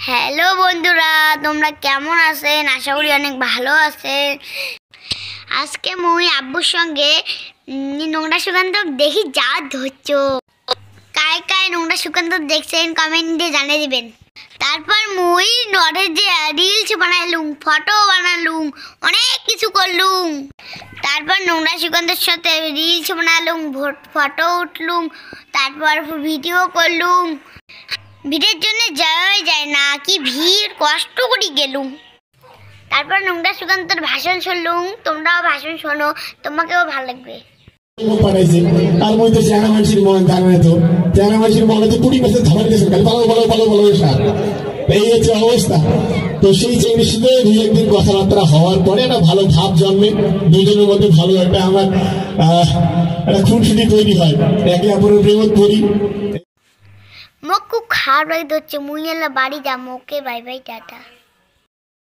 Hello বন্ধুরা, তোমরা কেমন আছেন? আশা করি অনেক ভালো আছেন। আজকে মুই আব্বুর সঙ্গে নোংরা সুগন্ধ দেখি যা ধরছ। কায় কায় নোংরা সুগন্ধ দেখছেন কমেন্ট দিয়ে জানিয়ে দিবেন। তারপর মুই নড়ে যে রিলস বানাইলুম, ফটো বানালুম, অনেক কিছু করলুম। তারপর নোংরা সুগন্ধের সাথে রিলস বানালুম, ফটো উঠলুম, তারপর ভিডিও করলুম। ভিড়ের জন্য যাওয়াই যায় না, কি ভিড়, কষ্ট করে গেলুম। তারপর নোংরা সুগন্ধের ভাষণ শুনলুম। তোমরাও ভাষণ শোনো, তোমাকেও ভালো লাগবে। তার মধ্যে চেহারা মানুষের মন জানে তো, চেহারা মানুষের মনে তো কুড়ি বছর ধরে গেছে, ভালো ভালো ভালো ভালো সার, এই হচ্ছে অবস্থা। তো সেই চেঙ্গির সাথে দুই একদিন কথাবার্তা হওয়ার পরে একটা ভালো ভাব জন্মে, দুজনের মধ্যে ভালো একটা আমার একটা খুনসুটি তৈরি হয়, একে অপরের প্রেমত পড়ি। মুখ খুব খারাপ হয়ে ধরছে, মুই এলা বাড়ি যাবো। ওকে, বাই বাই, টাটা।